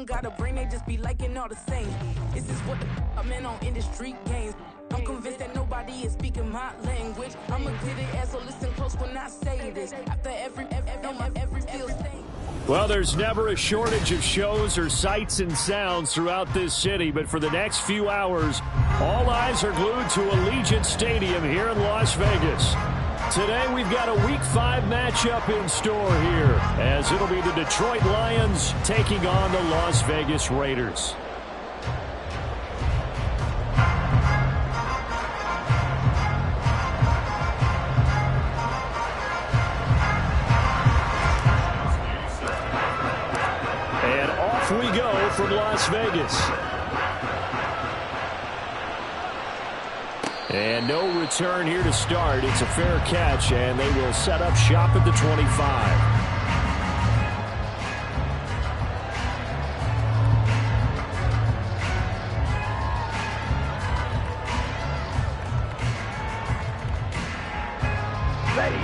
got a brain, they just be liking all the same. This is what the I'm in on in the street games. I'm convinced that nobody is speaking my language. I'ma get it as so listen close when I say this. After every field state. Well, there's never a shortage of shows or sights and sounds throughout this city, but for the next few hours, all eyes are glued to Allegiant Stadium here in Las Vegas. Today, we've got a Week 5 matchup in store here, as it'll be the Detroit Lions taking on the Las Vegas Raiders. And off we go from Las Vegas. And no return here to start. It's a fair catch, and they will set up shop at the 25. Ready.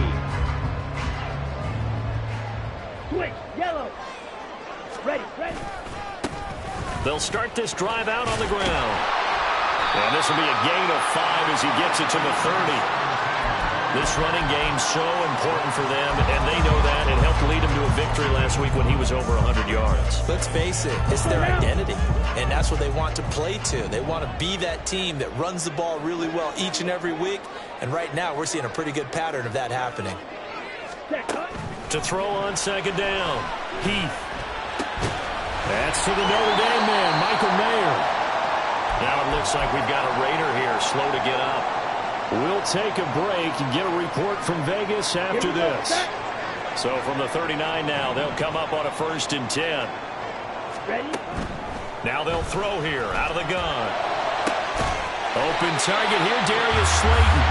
Switch. Yellow. Ready. They'll start this drive out on the ground. And this will be a gain of 5 as he gets it to the 30. This running game so important for them, and they know that. It helped lead him to a victory last week when he was over 100 yards. Let's face it, it's their identity, and that's what they want to play to. They want to be that team that runs the ball really well each and every week, and right now we're seeing a pretty good pattern of that happening. To throw on second down, Heath. That's to the Notre Dame man, Michael Mayer. Now it looks like we've got a Raider here, slow to get up. We'll take a break and get a report from Vegas after this. So from the 39 now, they'll come up on a 1st and 10. Ready? Now they'll throw here, out of the gun. Open target here, Darius Slayton.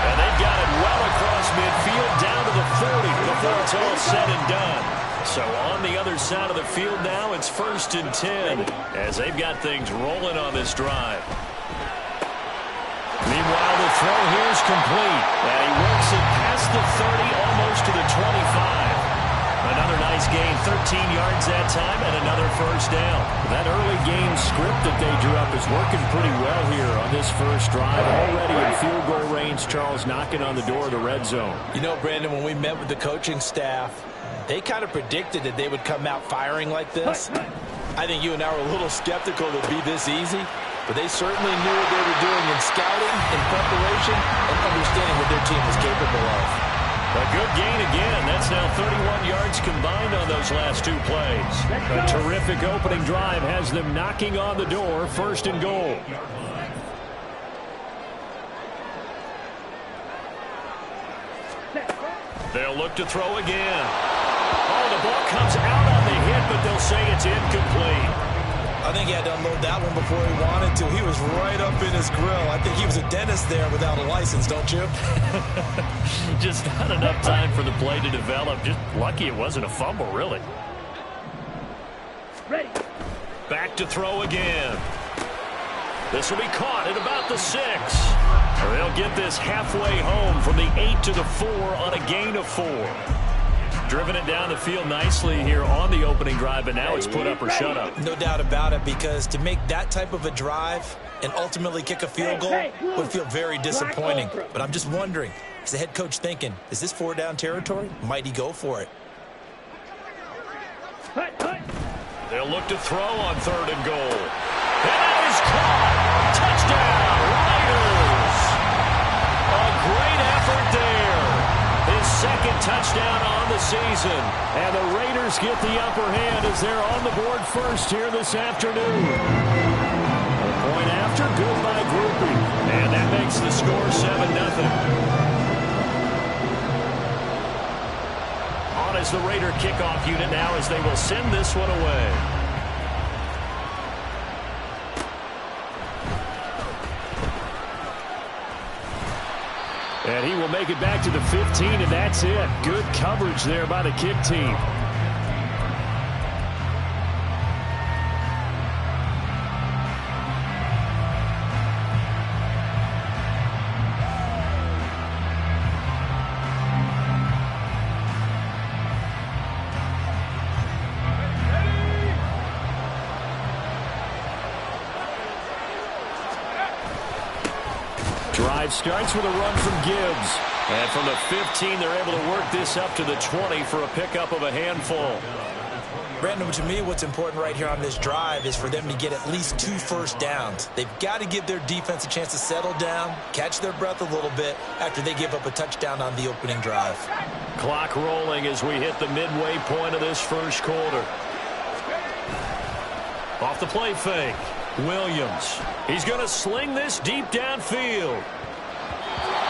And they've got it well across midfield, down to the 40 before it's all said and done. So on the other side of the field now, it's 1st and 10 as they've got things rolling on this drive. Meanwhile, the throw here is complete. And he works it past the 30, almost to the 25. Another nice gain, 13 yards that time, and another 1st down. That early game script that they drew up is working pretty well here on this first drive. Already in field goal range, Charles, knocking on the door of the red zone. You know, Brandon, when we met with the coaching staff, they kind of predicted that they would come out firing like this. I think you and I were a little skeptical it would be this easy, but they certainly knew what they were doing in scouting, in preparation, and understanding what their team was capable of. A good gain again. That's now 31 yards combined on those last 2 plays. A terrific opening drive has them knocking on the door, 1st and goal. They'll look to throw again. Oh, the ball comes out on the hit, but they'll say it's incomplete. I think he had to unload that one before he wanted to. He was right up in his grill. I think he was a dentist there without a license, don't you? Just not enough time for the play to develop. Just lucky it wasn't a fumble, really. Ready. Back to throw again. This will be caught at about the 6. They'll get this halfway home from the 8 to the 4 on a gain of 4. Driven it down the field nicely here on the opening drive, but now it's put up or shut up. No doubt about it, because to make that type of a drive and ultimately kick a field goal would feel very disappointing. But I'm just wondering, is the head coach thinking, is this 4-down territory? Might he go for it? They'll look to throw on 3rd and goal. And that is caught. Touchdown, Raiders. A great effort there. His 2nd touchdown on the season. And the Raiders get the upper hand as they're on the board first here this afternoon. A point after, good by grouping. And that makes the score 7-0. On as the Raider kickoff unit now as they will send this one away. And he will make it back to the 15, and that's it. Good coverage there by the kick team. Drive starts with a run from Gibbs. And from the 15, they're able to work this up to the 20 for a pickup of a handful. Brandon, to me, what's important right here on this drive is for them to get at least 2 first downs. They've got to give their defense a chance to settle down, catch their breath a little bit after they give up a touchdown on the opening drive. Clock rolling as we hit the midway point of this first quarter. Off the play fake, Williams. He's going to sling this deep downfield.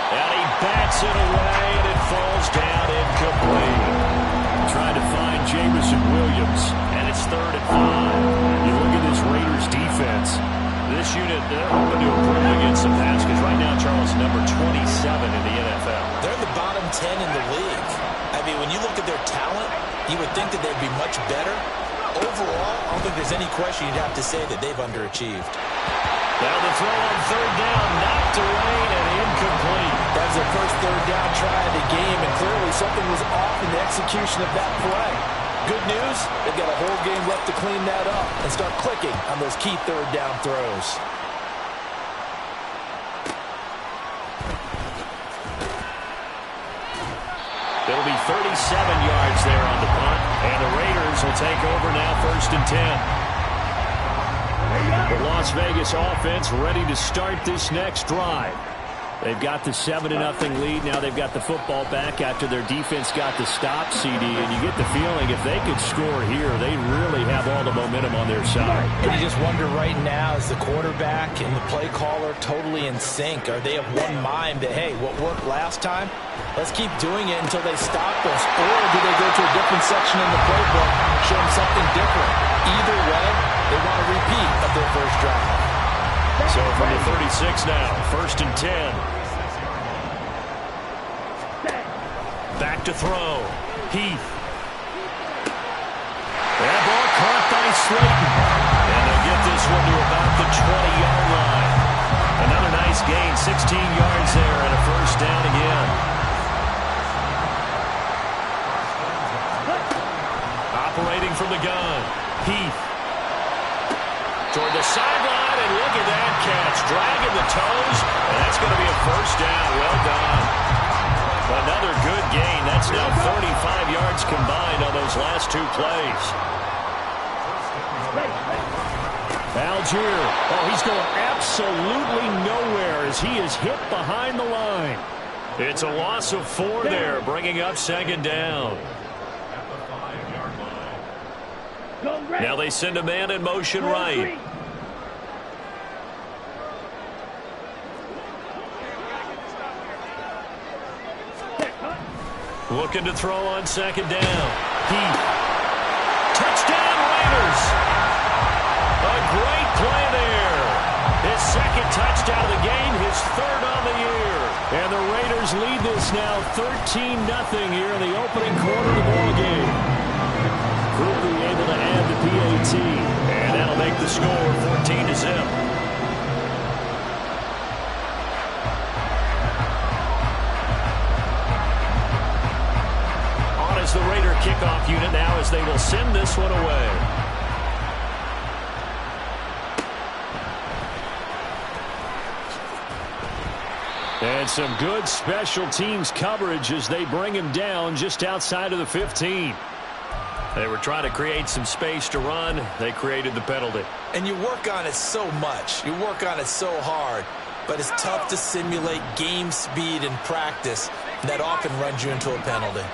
And he bats it away, and it falls down incomplete. Trying to find Jamison Williams, and it's 3rd and 5. You look at this Raiders defense. This unit, they're hoping to improve against some pass, because right now, Charles, number 27 in the NFL. They're the bottom 10 in the league. I mean, when you look at their talent, you would think that they'd be much better. Overall, I don't think there's any question you'd have to say that they've underachieved. Now the throw on 3rd down, knocked away and incomplete. That was their first 3rd down try of the game, and clearly something was off in the execution of that play. Good news, they've got a whole game left to clean that up and start clicking on those key 3rd down throws. It'll be 37 yards there on the punt, and the Raiders will take over now 1st and 10. The Las Vegas offense ready to start this next drive. They've got the 7-0 lead. Now they've got the football back after their defense got the stop, CD. And you get the feeling if they could score here, they really have all the momentum on their side. And you just wonder right now, is the quarterback and the play caller totally in sync? Are they of one mind that, hey, what worked last time, let's keep doing it until they stop us? Or do they go to a different section in the playbook, show them something different? Either way, they want a repeat of their first drive. So from the 36 now, 1st and 10. Back to throw. Heath. That ball caught by Slayton. And they'll get this one to about the 20-yard line. Another nice gain, 16 yards there and a first down again. Operating from the gun. Heath. Toward the sideline, and look at that catch. Dragging the toes, and that's going to be a first down. Well done. Another good gain. That's now 35 yards combined on those last 2 plays. Algier. Oh, he's going absolutely nowhere as he is hit behind the line. It's a loss of 4 there, bringing up 2nd down. Now they send a man in motion right. Looking to throw on 2nd down. Heath. Touchdown Raiders. A great play there. His 2nd touchdown of the game, his 3rd on the year. And the Raiders lead this now 13-0 here in the opening quarter of the ballgame. Quickly able to add the PAT, and that'll make the score 14-0. On is the Raider kickoff unit now as they will send this one away. And some good special teams coverage as they bring him down just outside of the 15. They were trying to create some space to run. They created the penalty. And you work on it so much. You work on it so hard. But it's tough to simulate game speed in practice. That often runs you into a penalty.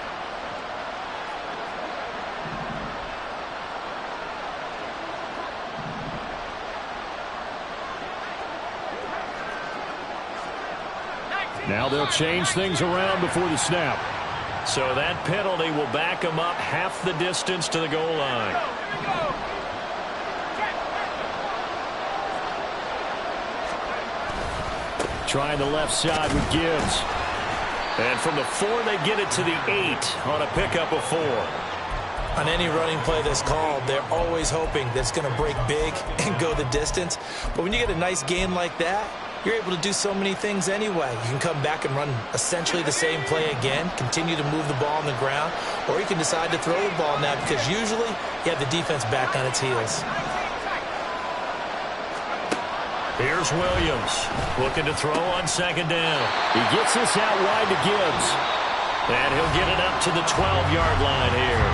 Now they'll change things around before the snap. So that penalty will back them up half the distance to the goal line. Trying the left side with Gibbs. And from the 4, they get it to the 8 on a pickup of 4. On any running play that's called, they're always hoping that it's going to break big and go the distance. But when you get a nice gain like that, you're able to do so many things anyway. You can come back and run essentially the same play again, continue to move the ball on the ground, or you can decide to throw the ball now because usually you have the defense back on its heels. Here's Williams looking to throw on second down. He gets this out wide to Gibbs. And he'll get it up to the 12-yard line here.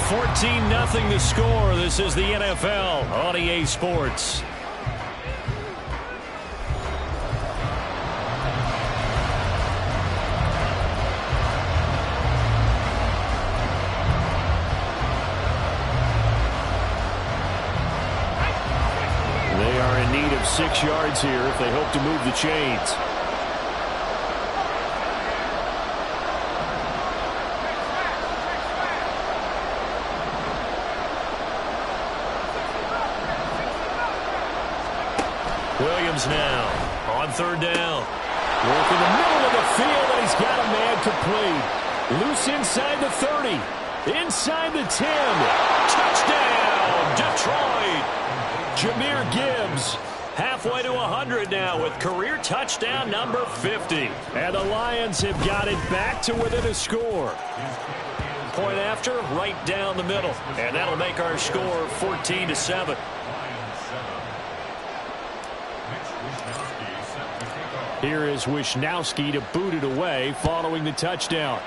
14-0 the score. This is the NFL on EA Sports. They are in need of 6 yards here if they hope to move the chains. Williams now on third down. Work in the middle of the field, and he's got a man complete. Loose inside the 30. Inside the 10. Touchdown, Detroit. Jahmyr Gibbs halfway to 100 now with career touchdown number 50. And the Lions have got it back to within a score. Point after, right down the middle. And that'll make our score 14-7. Here is Wisnowski to boot it away following the touchdown.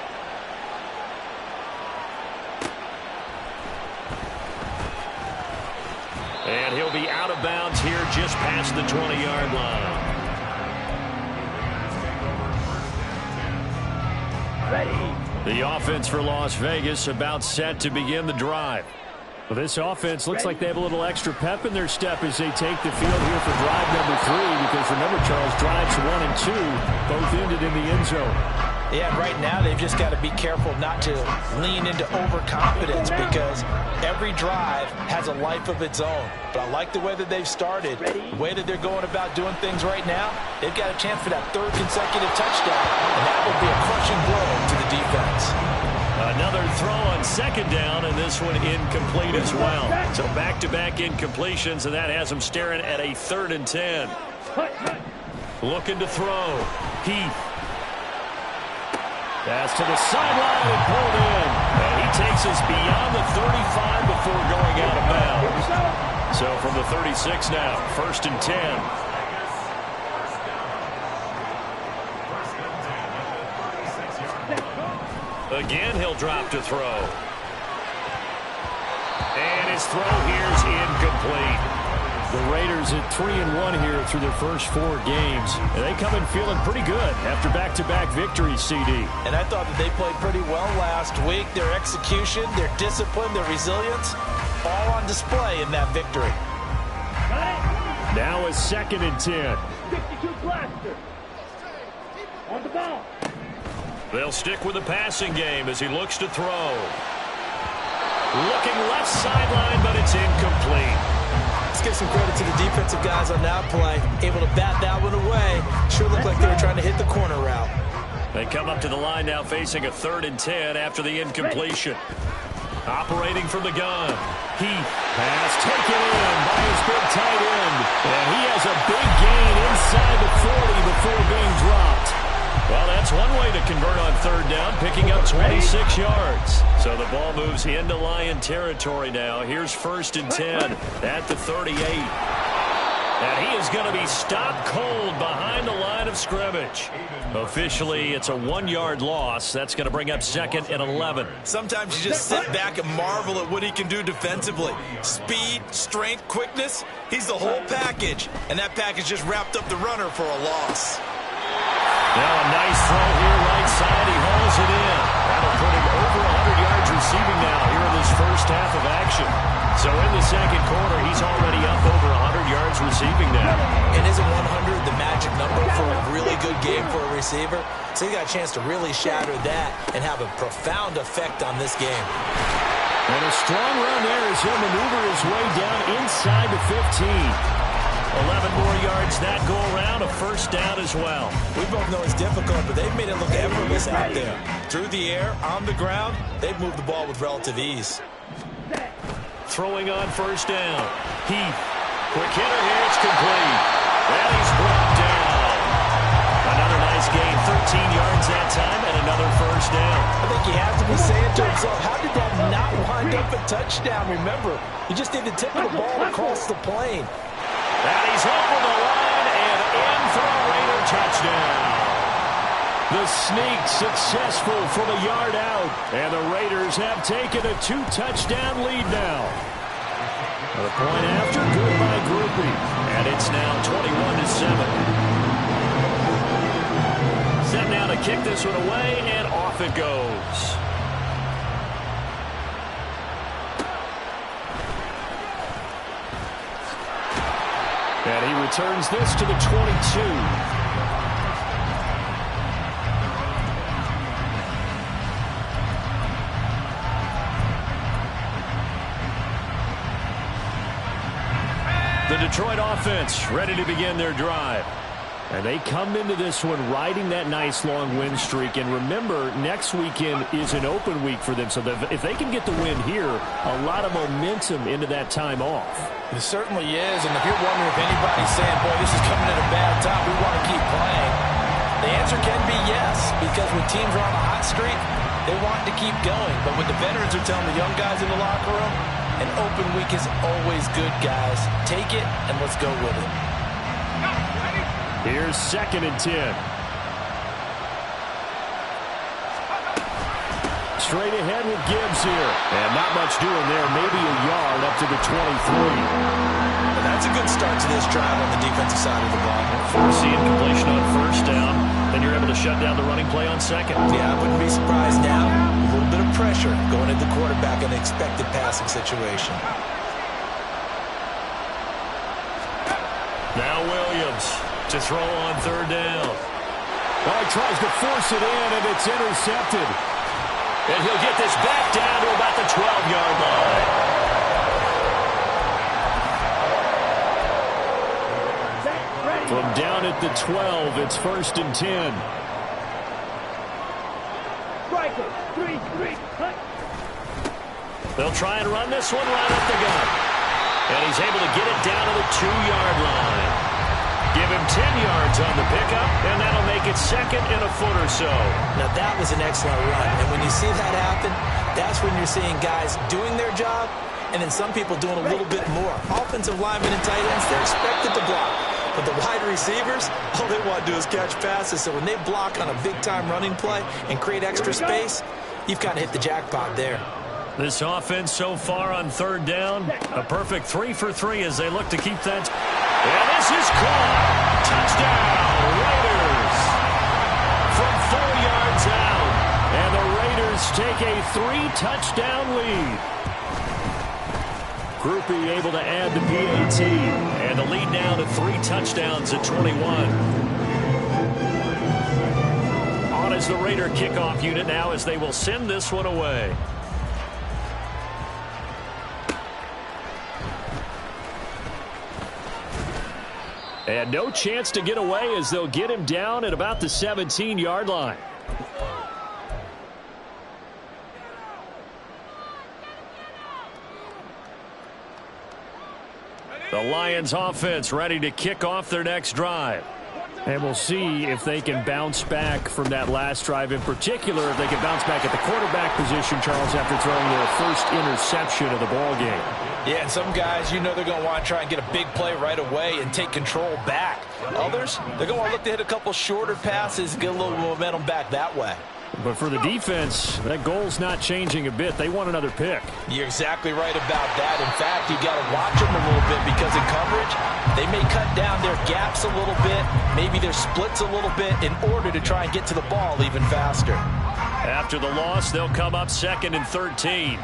And he'll be out of bounds here just past the 20-yard line. Ready. The offense for Las Vegas about set to begin the drive. Well, this offense looks like they have a little extra pep in their step as they take the field here for drive number 3. Because remember, Charles, drives 1 and 2 both ended in the end zone. Yeah, right now they've just got to be careful not to lean into overconfidence because every drive has a life of its own. But I like the way that they've started, the way that they're going about doing things right now. They've got a chance for that 3rd consecutive touchdown, and that would be a crushing blow to the defense. Another throw on second down, and this one incomplete as well. So back-to-back incompletions, and that has them staring at a 3rd and 10. Looking to throw. Heath. Pass to the sideline and pulled in. And he takes us beyond the 35 before going out of bounds. So from the 36 now, 1st and 10. Again, he'll drop to throw. And his throw here is incomplete. The Raiders at 3-1 here through their first 4 games. And they come in feeling pretty good after back-to-back victories, CD. And I thought that they played pretty well last week. Their execution, their discipline, their resilience, all on display in that victory. Now a 2nd and 10. 62 blaster. On the ball. They'll stick with the passing game as he looks to throw. Looking left sideline, but it's incomplete. Let's give some credit to the defensive guys on that play. Able to bat that one away. Sure looked like they were trying to hit the corner route. They come up to the line now facing a 3rd and 10 after the incompletion. Operating from the gun. Heath. Pass taken in by his big tight end. And he has a big gain inside the 40 before being dropped. Well, that's one way to convert on 3rd down, picking up 26 yards. So the ball moves into Lion territory now. Here's 1st and 10 at the 38. And he is going to be stopped cold behind the line of scrimmage. Officially, it's a 1-yard loss. That's going to bring up 2nd and 11. Sometimes you just sit back and marvel at what he can do defensively. Speed, strength, quickness, he's the whole package. And that package just wrapped up the runner for a loss. Now a nice throw here right side. He hauls it in. That'll put him over 100 yards receiving now here in this first half of action. So in the second quarter, he's already up over 100 yards receiving now. And isn't 100 the magic number for a really good game for a receiver? So he got a chance to really shatter that and have a profound effect on this game. And a strong run there as he'll maneuver his way down inside the 15. 11 more yards that go around, a 1st down as well. We both know it's difficult, but they've made it look effortless out there. Through the air, on the ground, they've moved the ball with relative ease. Throwing on 1st down. Heath. Quick hitter here, it's complete. And he's brought down. Another nice gain, 13 yards that time, and another 1st down. I think he has to be saying to himself, how did that not wind up a touchdown? Remember, he just did the tip of the ball across the plane. And he's over the line touchdown. The sneak successful from a yard out. And the Raiders have taken a 2-touchdown lead now. The point after, good by Groupie. And it's now 21-7. Set now to kick this one away, and off it goes. And he returns this to the 22. The Detroit offense ready to begin their drive. And they come into this one riding that nice long win streak. And remember, next weekend is an open week for them. So if they can get the win here, a lot of momentum into that time off. It certainly is. And if you're wondering if anybody's saying, boy, this is coming at a bad time, we want to keep playing, the answer can be yes. Because when teams are on a hot streak, they want to keep going. But when the veterans are telling the young guys in the locker room, an open week is always good, guys. Take it, and let's go with it. Here's 2nd and 10. Straight ahead with Gibbs here. And not much doing there. Maybe a yard up to the 23. And that's a good start to this drive on the defensive side of the ball. Forcing completion on 1st down. Then you're able to shut down the running play on 2nd. Yeah, I wouldn't be surprised now. A little bit of pressure going at the quarterback in an expected passing situation. Now Williams to throw on 3rd down. Well, he tries to force it in, and it's intercepted. And he'll get this back down to about the 12-yard line. From down at the 12, it's 1st and 10. They'll try and run this one right up the gut. And he's able to get it down to the 2-yard line. Give him 10 yards on the pickup, and that'll make it 2nd and a foot or so. Now, that was an excellent run. And when you see that happen, that's when you're seeing guys doing their job, and then some people doing a little bit more. Offensive linemen and tight ends, they're expected to block. But the wide receivers, all they want to do is catch passes. So when they block on a big-time running play and create extra space, you've kind of hit the jackpot there. This offense so far on 3rd down, a perfect 3 for 3 as they look to keep that. And this is caught. Touchdown, Raiders. From 4 yards out. And the Raiders take a 3-touchdown lead. Groupie able to add the PAT. And the lead now to 3 touchdowns at 21. On as the Raider kickoff unit now as they will send this one away. And no chance to get away as they'll get him down at about the 17-yard line. The Lions offense ready to kick off their next drive. And we'll see if they can bounce back from that last drive. In particular, if they can bounce back at the quarterback position, Charles, after throwing their first interception of the ball game. Yeah, and some guys, you know they're going to want to try and get a big play right away and take control back. Others, they're going to want to look to hit a couple shorter passes and get a little momentum back that way. But for the defense, that goal's not changing a bit. They want another pick. You're exactly right about that. In fact, you got to watch them a little bit because in coverage, they may cut down their gaps a little bit, maybe their splits a little bit in order to try and get to the ball even faster. After the loss, they'll come up 2nd and 13.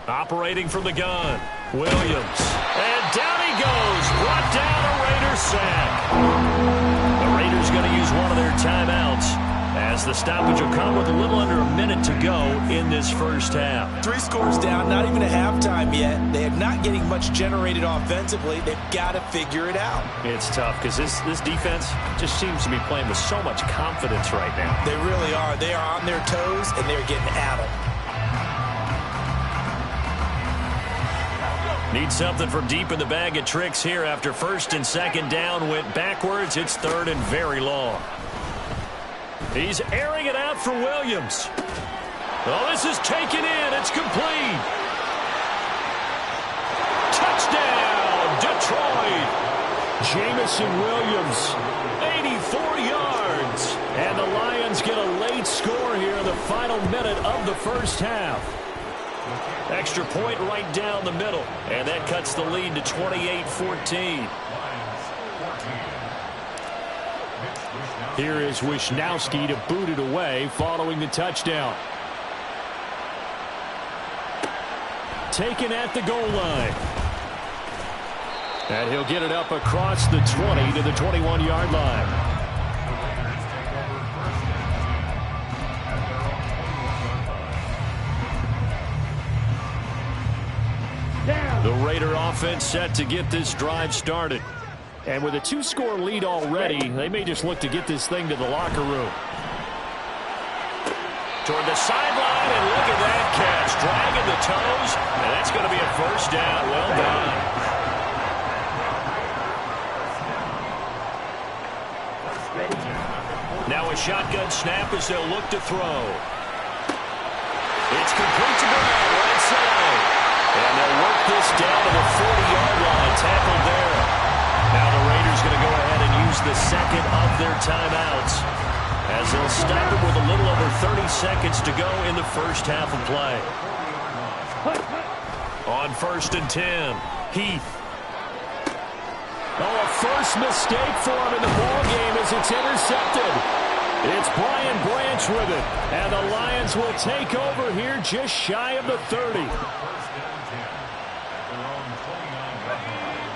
Operating from the gun, Williams. And down he goes, brought down a Raiders sack. The Raiders going to use one of their timeouts as the stoppage will come with a little under a minute to go in this first half. 3 scores down, not even a halftime yet. They are not getting much generated offensively. They've got to figure it out. It's tough because this defense just seems to be playing with so much confidence right now. They really are. They are on their toes, and they're getting at them. Need something from deep in the bag of tricks here after 1st and 2nd down went backwards. It's 3rd and very long. He's airing it out for Williams. Oh, this is taken in. It's complete. Touchdown, Detroit. Jamison Williams, 84 yards. And the Lions get a late score here in the final minute of the first half. Extra point right down the middle. And that cuts the lead to 28-14. Here is Wisnowski to boot it away following the touchdown. Taken at the goal line. And he'll get it up across the 20 to the 21-yard line. The Raider offense set to get this drive started. And with a 2-score lead already, they may just look to get this thing to the locker room. Toward the sideline, and look at that catch. Dragging the toes, and that's going to be a first down. Well done. Now a shotgun snap as they'll look to throw. It's complete to Brown, right side. And they'll work this down to the 40-yard line, tackled there. Now the Raiders going to go ahead and use the second of their timeouts as they'll stop it with a little over 30 seconds to go in the first half of play. On 1st and 10, Heath. Oh, a first mistake for him in the ball game as it's intercepted. It's Brian Branch with it, and the Lions will take over here just shy of the 30.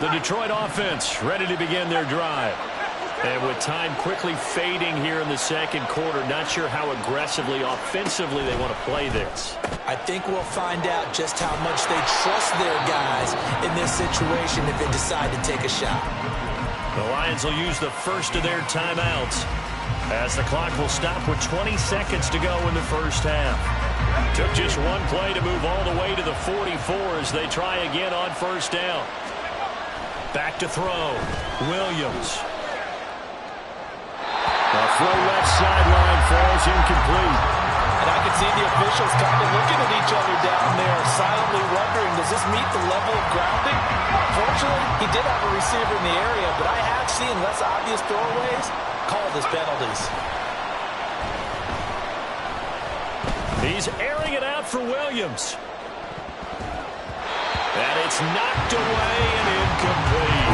The Detroit offense ready to begin their drive. And with time quickly fading here in the second quarter, not sure how aggressively, offensively they want to play this. I think we'll find out just how much they trust their guys in this situation if they decide to take a shot. The Lions will use the first of their timeouts as the clock will stop with 20 seconds to go in the first half. Took just one play to move all the way to the 44 as they try again on first down. Back to throw. Williams. The throw left sideline falls incomplete. And I can see the officials kind of looking at each other down there, silently wondering, does this meet the level of grounding? Fortunately, he did have a receiver in the area, but I have seen less obvious throwaways called as penalties. He's airing it out for Williams. And it's knocked away and incomplete.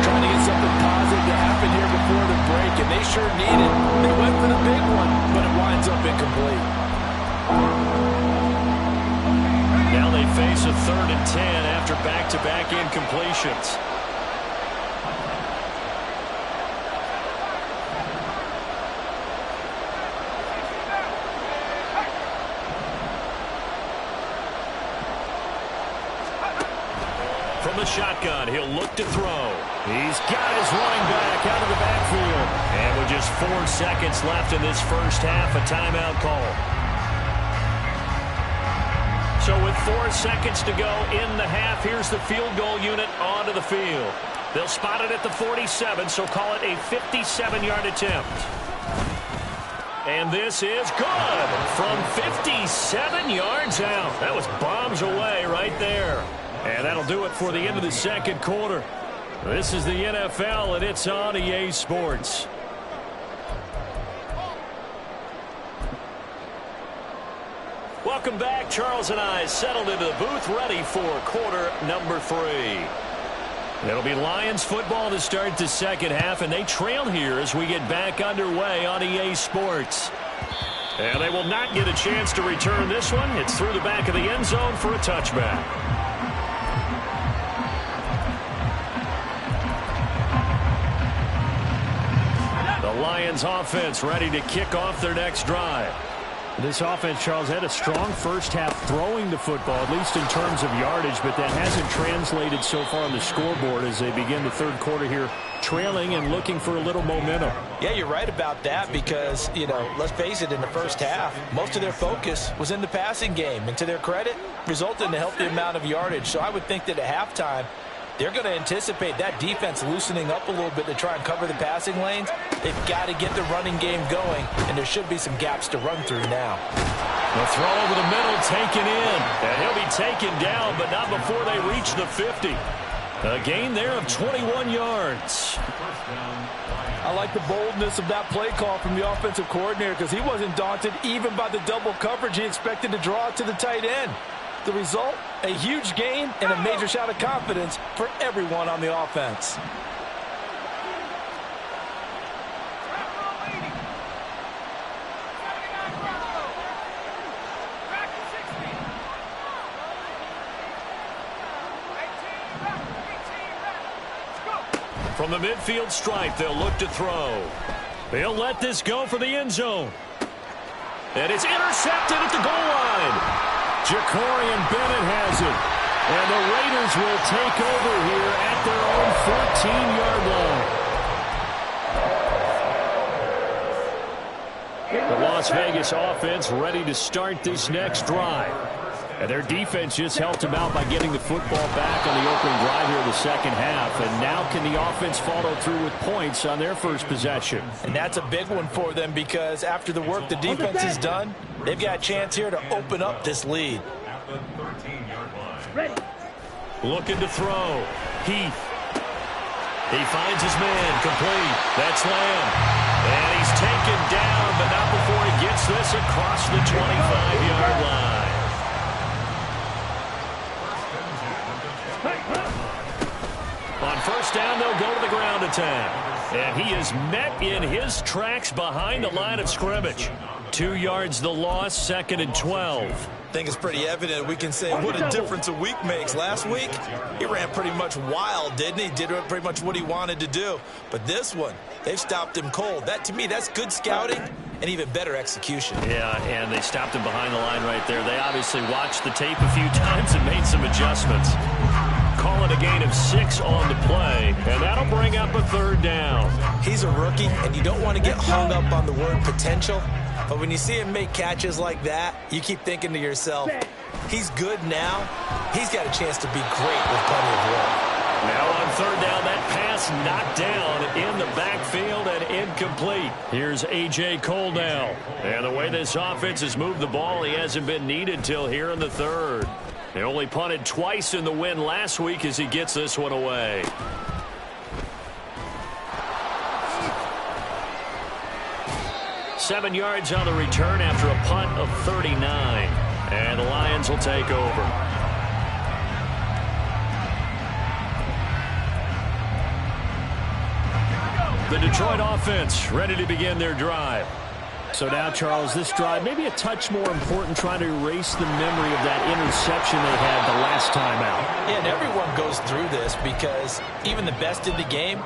Trying to get something positive to happen here before the break, and they sure need it. They went for the big one, but it winds up incomplete. Now they face a 3rd and 10 after back-to-back incompletions. From the shotgun, he'll look to throw. He's got his running back out of the backfield. And with just 4 seconds left in this first half, a timeout call. So with 4 seconds to go in the half, here's the field goal unit onto the field. They'll spot it at the 47, so call it a 57-yard attempt. And this is good from 57 yards out. That was bombs away right there. And that'll do it for the end of the second quarter. This is the NFL, and it's on EA Sports. Welcome back. Charles and I settled into the booth, ready for quarter number 3. It'll be Lions football to start the second half, and they trail here as we get back underway on EA Sports. And they will not get a chance to return this one. It's through the back of the end zone for a touchback. The Lions offense ready to kick off their next drive. This offense, Charles, had a strong first half throwing the football, at least in terms of yardage, but that hasn't translated so far on the scoreboard as they begin the third quarter here, trailing and looking for a little momentum. Yeah, you're right about that because, let's face it, in the first half, most of their focus was in the passing game. And to their credit, resulted in a healthy amount of yardage. So I would think that at halftime, they're going to anticipate that defense loosening up a little bit to try and cover the passing lanes. They've got to get the running game going, and there should be some gaps to run through now. The throw over the middle taken in. And he'll be taken down, but not before they reach the 50. A gain there of 21 yards. I like the boldness of that play call from the offensive coordinator because he wasn't daunted even by the double coverage he expected to draw to the tight end. The result, a huge gain and a major shot of confidence for everyone on the offense. From the midfield stripe, they'll look to throw. They'll let this go for the end zone. And it's intercepted at the goal line. Jacorian Bennett has it. And the Raiders will take over here at their own 14-yard line. The Las Vegas offense ready to start this next drive. And their defense just helped them out by getting the football back on the opening drive here in the second half. And now can the offense follow through with points on their first possession? And that's a big one for them because after the work the defense has done, they've got a chance here to open up this lead. Looking to throw. Heath. He finds his man. Complete. That's Lamb. And he's taken down, but not before he gets this across the 25-yard line. On first down, they'll go to the ground attack. And he is met in his tracks behind the line of scrimmage. 2 yards the loss, 2nd and 12. I think it's pretty evident. We can say what a difference a week makes. Last week, he ran pretty much wild, didn't he? Did pretty much what he wanted to do. But this one, they've stopped him cold. That, to me, that's good scouting and even better execution. Yeah, and they stopped him behind the line right there. They obviously watched the tape a few times and made some adjustments. Call it a gain of 6 on the play, and that'll bring up a 3rd down. He's a rookie, and you don't want to get hung up on the word potential. But when you see him make catches like that, you keep thinking to yourself, he's good now. He's got a chance to be great with plenty of work. Now on 3rd down, that pass knocked down in the backfield and incomplete. Here's A.J. Cole now. And the way this offense has moved the ball, he hasn't been needed till here in the 3rd. They only punted twice in the win last week as he gets this one away. Seven yards on the return after a punt of 39. And the Lions will take over. The Detroit offense ready to begin their drive. So now, Charles, this drive maybe a touch more important, trying to erase the memory of that interception they had the last time out. Yeah, and everyone goes through this because even the best in the game,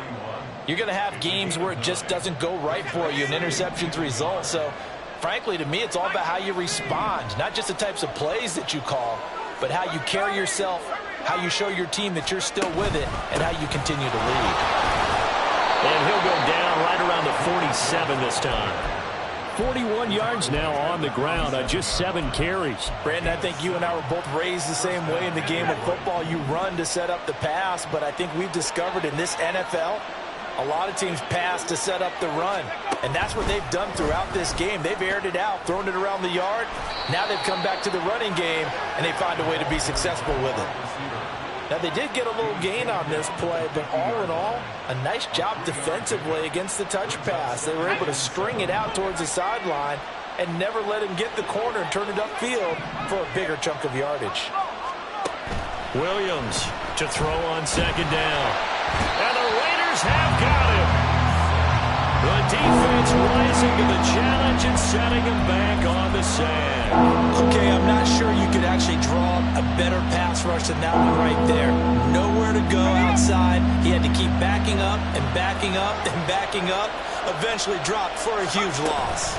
you're going to have games where it just doesn't go right for you, and interceptions result. So, frankly, to me, it's all about how you respond, not just the types of plays that you call, but how you carry yourself, how you show your team that you're still with it, and how you continue to lead. And he'll go down right around the 47 this time. 41 yards now on the ground on just 7 carries. Brandon, I think you and I were both raised the same way in the game of football. You run to set up the pass, but I think we've discovered in this NFL, a lot of teams pass to set up the run. And that's what they've done throughout this game. They've aired it out, thrown it around the yard. Now they've come back to the running game, and they find a way to be successful with it. Now, they did get a little gain on this play, but all in all, a nice job defensively against the touch pass. They were able to string it out towards the sideline and never let him get the corner and turn it upfield for a bigger chunk of yardage. Williams to throw on 2nd down. And the Raiders have got him. The defense rising to the challenge and setting him back on the sand. Okay, I'm not sure you could actually draw a better pass rush than that one right there. Nowhere to go outside. He had to keep backing up and backing up and backing up. Eventually dropped for a huge loss.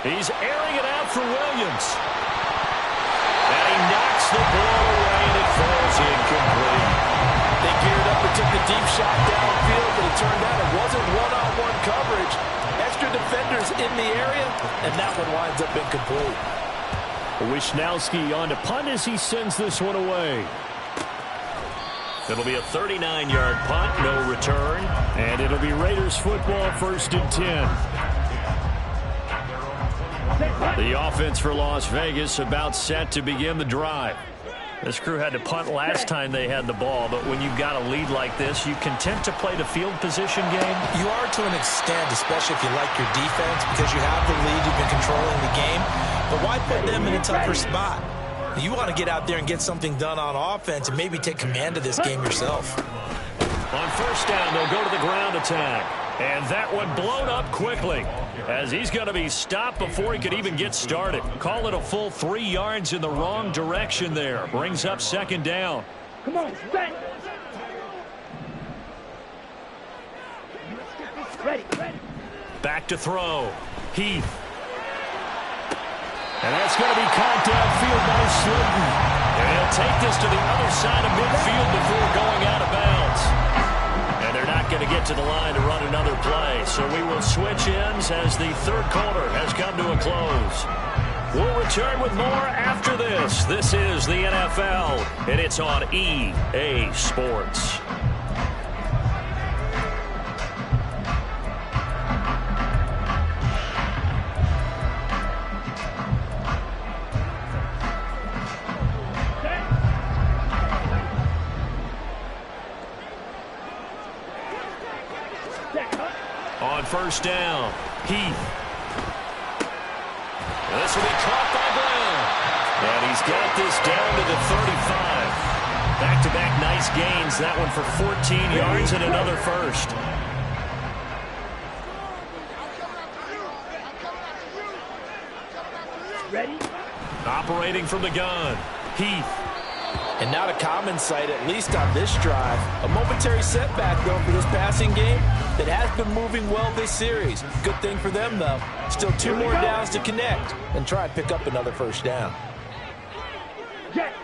He's airing it out for Williams. And he knocks the ball away, and it falls incomplete. They geared up and took the deep shot downfield, but it turned out it wasn't one-on-one coverage. Extra defenders in the area, and that one winds up incomplete. Wishnowski on to punt as he sends this one away. It'll be a 39-yard punt, no return. And it'll be Raiders football, 1st and 10. The offense for Las Vegas about set to begin the drive. This crew had to punt last time they had the ball, but when you've got a lead like this, you content to play the field position game? You are to an extent, especially if you like your defense, because you have the lead, you've been controlling the game. But why put them in a tougher spot? You want to get out there and get something done on offense and maybe take command of this game yourself. On 1st down, they'll go to the ground attack. And that one blown up quickly as he's going to be stopped before he could even get started. Call it a full 3 yards in the wrong direction there. Brings up 2nd down. Come on, set. Ready. Back to throw. Heath. And that's going to be caught downfield by Slayton. And he'll take this to the other side of midfield before going out of bounds. And they're not going to get to the line to run another play. So we will switch ends as the 3rd quarter has come to a close. We'll return with more after this. This is the NFL, and it's on EA Sports. On 1st down, Heath. And this will be caught by Brown. And he's got this down to the 35. Back-to-back nice gains. That one for 14 yards and another first. Ready? Operating from the gun, Heath. And not a common sight, at least on this drive. A momentary setback, though, for this passing game that has been moving well this series. Good thing for them, though. Still 2 more downs to connect and try and pick up another 1st down. Jet.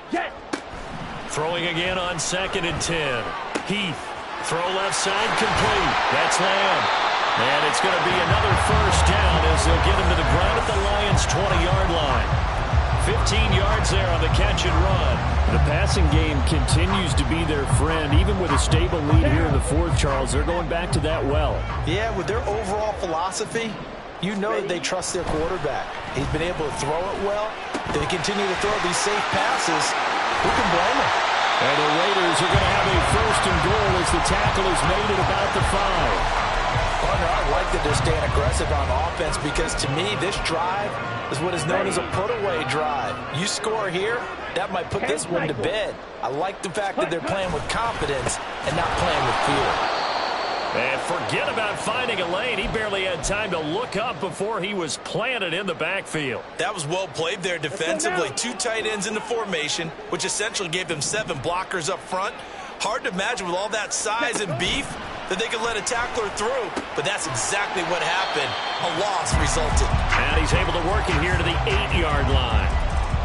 Throwing again on 2nd and 10. Heath. Throw left side complete. That's Lamb. And it's going to be another 1st down as they'll get him to the ground at the Lions' 20-yard line. 15 yards there on the catch and run. The passing game continues to be their friend. Even with a stable lead here in the 4th, Charles, they're going back to that well. Yeah, with their overall philosophy, you know that they trust their quarterback. He's been able to throw it well. They continue to throw these safe passes. Who can blame them? And the Raiders are going to have a 1st and goal as the tackle is made at about the 5. Partner, I like that they're staying aggressive on offense because, to me, this drive is what is known as a put-away drive. You score here, that might put this one to bed. I like the fact that they're playing with confidence and not playing with fear. And forget about finding a lane. He barely had time to look up before he was planted in the backfield. That was well played there defensively. 2 tight ends in the formation, which essentially gave them 7 blockers up front. Hard to imagine with all that size and beef that they could let a tackler through, but that's exactly what happened. A loss resulted. And he's able to work it here to the 8-yard line.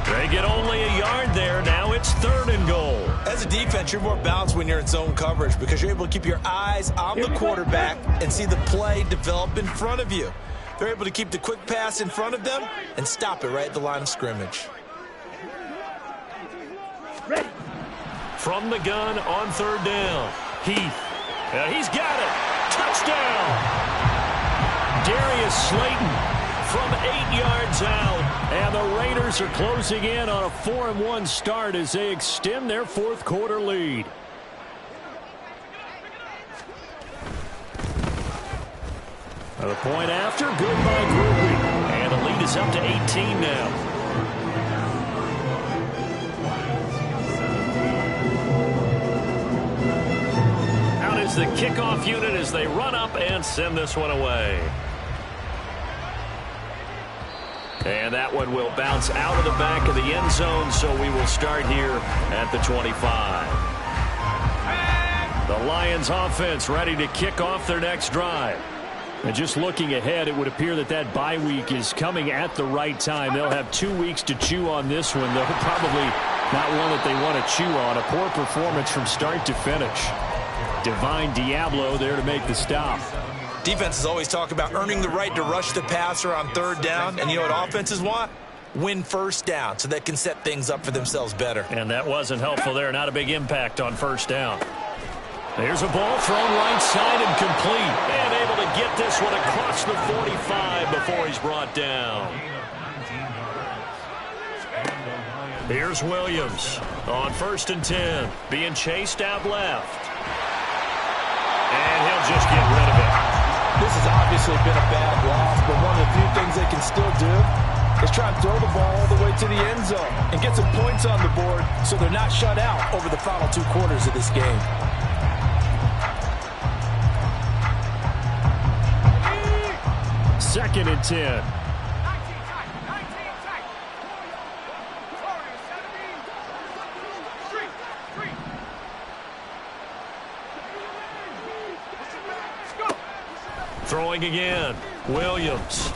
They get only a yard there. Now it's 3rd and goal. As a defense, you're more balanced when you're in zone coverage because you're able to keep your eyes on the quarterback and see the play develop in front of you. They're able to keep the quick pass in front of them and stop it right at the line of scrimmage. Ready. From the gun on 3rd down, Heath. He's got it. Touchdown. Darius Slayton from 8 yards out. And the Raiders are closing in on a 4-1 start as they extend their 4th quarter lead. The point after, good by Groovy. And the lead is up to 18 now. Is the kickoff unit as they run up and send this one away. And that one will bounce out of the back of the end zone, so we will start here at the 25. The Lions offense ready to kick off their next drive. And just looking ahead, it would appear that that bye week is coming at the right time. They'll have 2 weeks to chew on this one, though probably not one that they want to chew on. A poor performance from start to finish. Divine Diablo there to make the stop. Defenses always talk about earning the right to rush the passer on 3rd down, and you know what offenses want? win first down so they can set things up for themselves better. And that wasn't helpful there. Not a big impact on first down. Here's a ball thrown right side and complete. And able to get this one across the 45 before he's brought down. Here's Williams on 1st and 10. Being chased out left. And he'll just get rid of it. This has obviously been a bad loss, but one of the few things they can still do is try and throw the ball all the way to the end zone and get some points on the board so they're not shut out over the final 2 quarters of this game. Second and 10. Throwing again. Williams.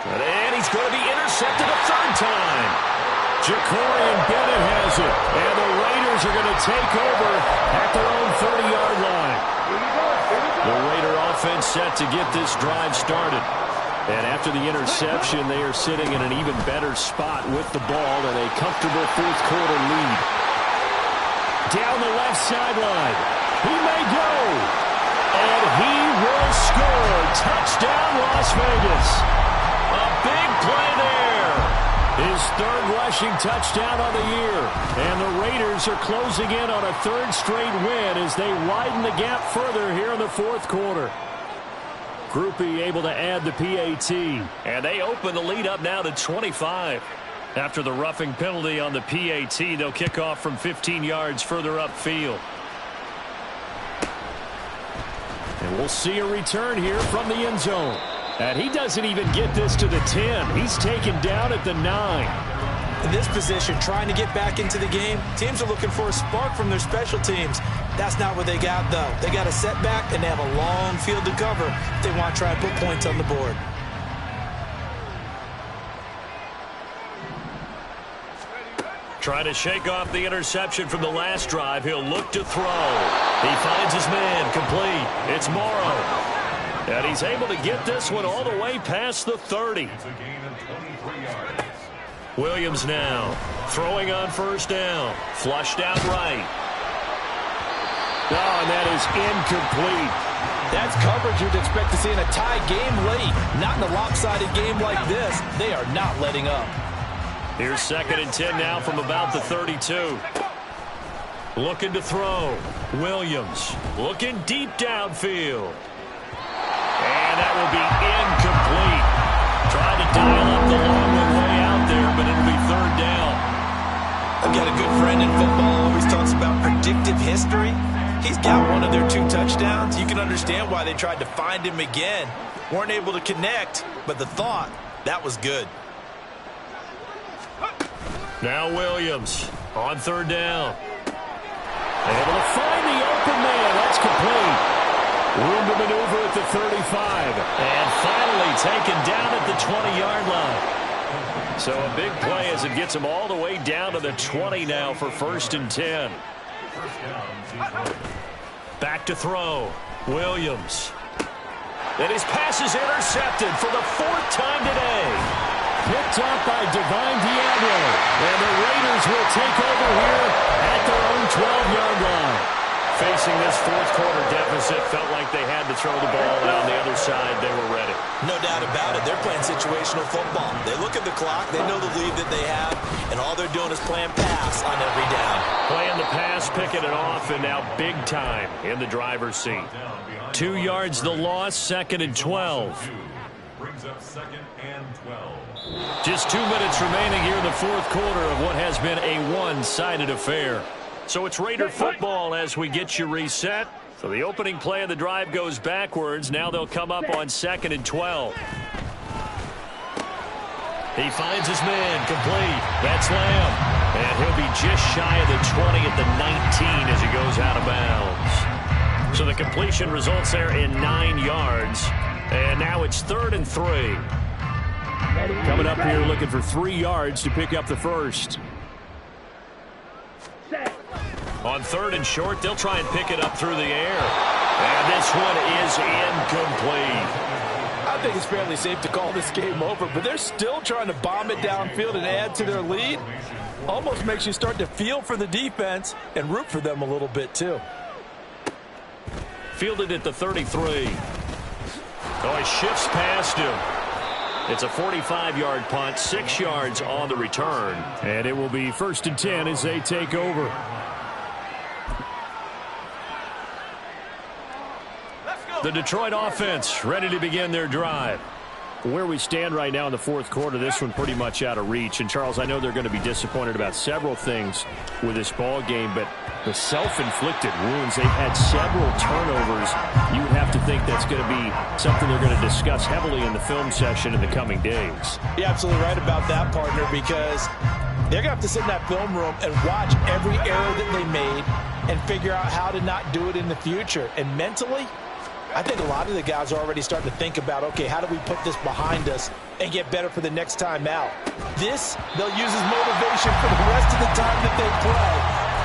And he's going to be intercepted a 3rd time. Ja'Cory Bennett has it. And the Raiders are going to take over at their own 30-yard line. The Raider offense set to get this drive started. And after the interception, they are sitting in an even better spot with the ball and a comfortable 4th quarter lead. Down the left sideline. He may go. And he will score. Touchdown, Las Vegas. A big play there. His 3rd rushing touchdown on the year. And the Raiders are closing in on a 3rd straight win as they widen the gap further here in the 4th quarter. Group E able to add the PAT. And they open the lead up now to 25. After the roughing penalty on the PAT, they'll kick off from 15 yards further upfield. And we'll see a return here from the end zone. And he doesn't even get this to the 10. He's taken down at the 9. In this position, trying to get back into the game, teams are looking for a spark from their special teams. That's not what they got, though. They got a setback, and they have a long field to cover if they want to try and put points on the board. Trying to shake off the interception from the last drive. He'll look to throw. He finds his man complete. It's Morrow. And he's able to get this one all the way past the 30. Williams now throwing on 1st down. Flushed out right. Oh, and that is incomplete. That's coverage you'd expect to see in a tie game late. Not in a lopsided game like this. They are not letting up. Here's 2nd and 10 now from about the 32. Looking to throw. Williams looking deep downfield. And that will be incomplete. Trying to dial up the long way out there, but it'll be 3rd down. I've got a good friend in football, always talks about predictive history. He's got one of their 2 touchdowns. You can understand why they tried to find him again. Weren't able to connect, but the thought, that was good. Now Williams on 3rd down. Able to find the open man. That's complete. Room to maneuver at the 35. And finally taken down at the 20-yard line. So a big play as it gets him all the way down to the 20 now for 1st and 10. Back to throw. Williams. And his pass is intercepted for the 4th time today. Picked up by Divine Diablo. And the Raiders will take over here at their own 12-yard line. Facing this 4th quarter deficit, felt like they had to throw the ball, and on the other side, they were ready. No doubt about it. They're playing situational football. They look at the clock, they know the lead that they have, and all they're doing is playing pass on every down. Playing the pass, picking it off, and now big time in the driver's seat. 2 yards the loss, 2nd and 12. Brings up 2nd and 12. Just 2 minutes remaining here in the 4th quarter of what has been a one-sided affair. So it's Raider football as we get you reset. So the opening play of the drive goes backwards. Now they'll come up on 2nd and 12. He finds his man complete. That's Lamb. And he'll be just shy of the 20 at the 19 as he goes out of bounds. So the completion results there in 9 yards. And now it's 3rd and 3. Coming up here looking for 3 yards to pick up the first. On 3rd and short, they'll try and pick it up through the air. And this one is incomplete. I I think it's fairly safe to call this game over, but they're still trying to bomb it downfield and add to their lead. Almost makes you start to feel for the defense and root for them a little bit, too. Fielded at the 33. Oh, he shifts past him. It's a 45-yard punt, 6 yards on the return. And it will be 1st and 10 as they take over. The Detroit offense ready to begin their drive. Where we stand right now in the fourth quarter, this one pretty much out of reach. And, Charles, I know they're going to be disappointed about several things with this ball game, but the self-inflicted wounds, they've had several turnovers. You would have to think that's going to be something they're going to discuss heavily in the film session in the coming days. You're absolutely right about that, partner, because they're going to have to sit in that film room and watch every error that they made and figure out how to not do it in the future. And mentally, I think a lot of the guys are already starting to think about, okay, how do we put this behind us and get better for the next time out? This, they'll use as motivation for the rest of the time that they play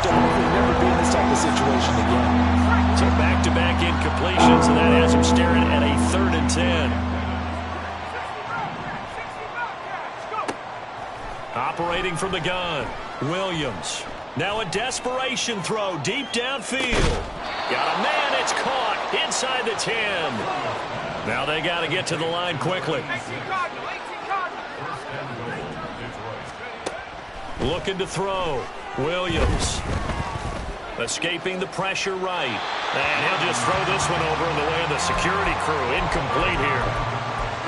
to hopefully never be in this type of situation again. So back-to-back incompletions, and that has him staring at a 3rd and 10. Operating from the gun, Williams. Now a desperation throw deep downfield. Got a man, it's caught inside the 10. Now they got to get to the line quickly. Looking to throw. Williams. Escaping the pressure right. And he'll just throw this one over in the way of the security crew. Incomplete here.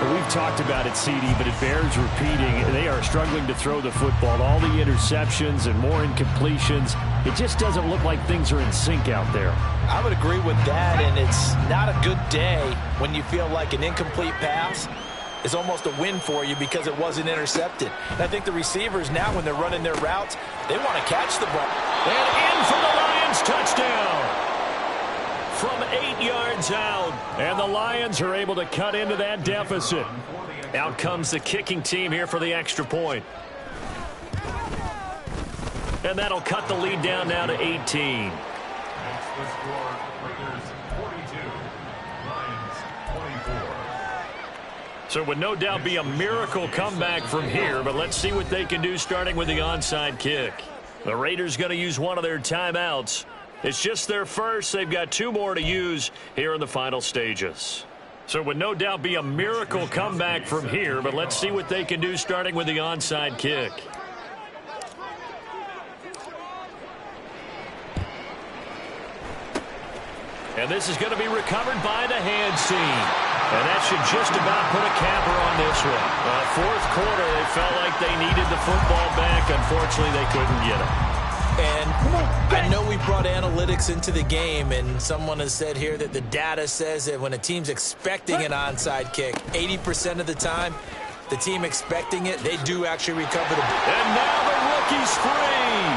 We've talked about it, CD, but it bears repeating. They are struggling to throw the football. All the interceptions and more incompletions. It just doesn't look like things are in sync out there. I would agree with that, and it's not a good day when you feel like an incomplete pass is almost a win for you because it wasn't intercepted. And I think the receivers now, when they're running their routes, they want to catch the ball. And in for the Lions, touchdown! From 8 yards out, and the Lions are able to cut into that deficit. Out comes the kicking team here for the extra point. And that'll cut the lead down now to 18. Makes the score Raiders 42, Lions 24. So it would no doubt be a miracle comeback from here, but let's see what they can do starting with the onside kick. The Raiders going to use one of their timeouts. It's just their first. They've got 2 more to use here in the final stages. So it would no doubt be a miracle comeback from here, but let's see what they can do starting with the onside kick. And this is going to be recovered by the hands team. And that should just about put a capper on this one. Fourth quarter, they felt like they needed the football back. Unfortunately, they couldn't get it. And I know we brought analytics into the game, and someone has said here that the data says that when a team's expecting an onside kick, 80% of the time, the team expecting it, they do actually recover the ball. And now the rookie's free.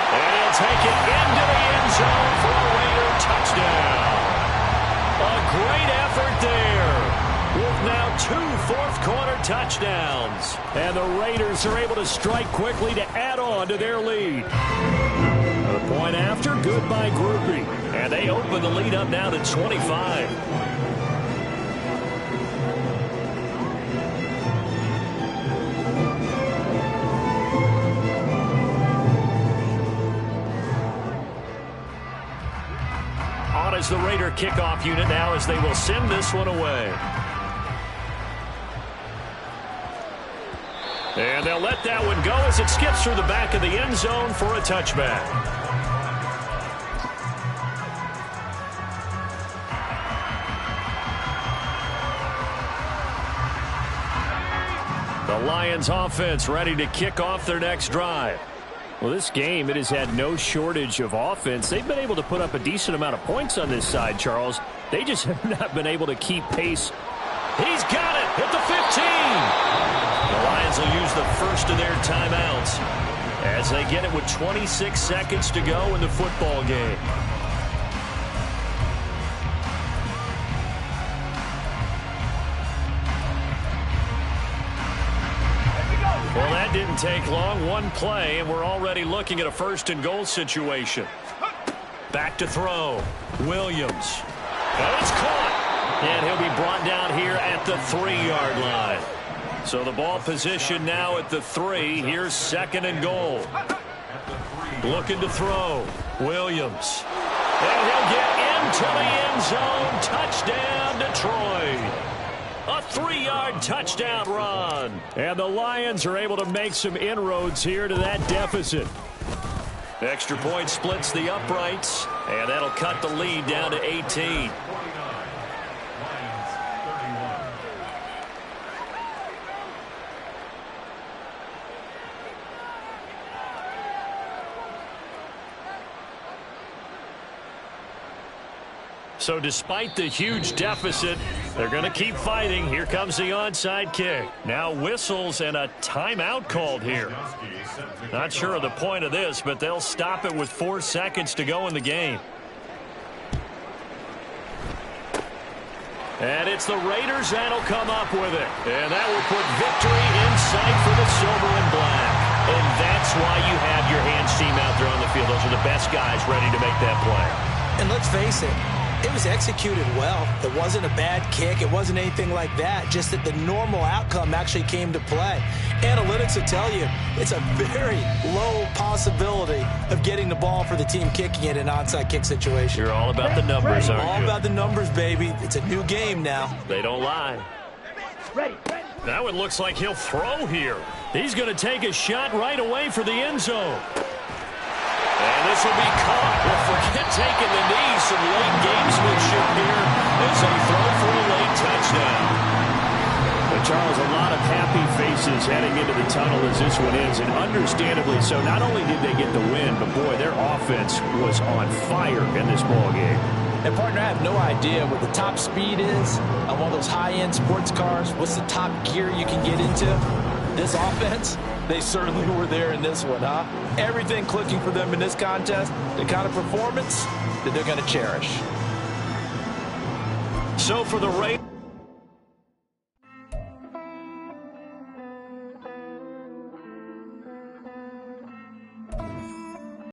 And he'll take it into the end zone for a Raider touchdown. A great effort there. With now 2 fourth-quarter touchdowns. And the Raiders are able to strike quickly to add on to their lead. A point after, good by Groupie. And they open the lead up now to 25. On is the Raider kickoff unit now as they will send this one away. And they'll let that one go as it skips through the back of the end zone for a touchback. The Lions offense ready to kick off their next drive. Well, this game, it has had no shortage of offense. They've been able to put up a decent amount of points on this side, Charles. They just have not been able to keep pace. He's got it at the 15. The Lions will use the first of their timeouts as they get it with 26 seconds to go in the football game. Well, that didn't take long. One play, and we're already looking at a 1st and goal situation. Back to throw. Williams. And it's caught. And he'll be brought down here at the 3-yard line. So the ball position now at the 3. Here's 2nd and goal. Looking to throw. Williams. And he'll get into the end zone. Touchdown, Detroit. A 3-yard touchdown run. And the Lions are able to make some inroads here to that deficit. Extra point splits the uprights, and that'll cut the lead down to 18. So despite the huge deficit, they're going to keep fighting. Here comes the onside kick. Now whistles and a timeout called here. Not sure of the point of this, but they'll stop it with 4 seconds to go in the game. And it's the Raiders that'll come up with it. And that will put victory in sight for the silver and black. And that's why you have your hands team out there on the field. Those are the best guys ready to make that play. And let's face it, it was executed well. It wasn't a bad kick. It wasn't anything like that. Just that the normal outcome actually came to play. Analytics will tell you it's a very low possibility of getting the ball for the team kicking it in an onside kick situation. You're all about the numbers, aren't you? All about the numbers, baby. It's a new game now. They don't lie. Ready. Now it looks like he'll throw here. He's going to take a shot right away for the end zone. And this will be caught. Well, forget taking the knee. Some late gamesmanship here as they throw for a late touchdown. But Charles, a lot of happy faces heading into the tunnel as this one ends, and understandably so. Not only did they get the win, but boy, their offense was on fire in this ball game. And, partner, I have no idea what the top speed is on one of those high-end sports cars. What's the top gear you can get into? This offense, they certainly were there in this one, huh? Everything clicking for them in this contest, the kind of performance that they're going to cherish. So for the Raiders.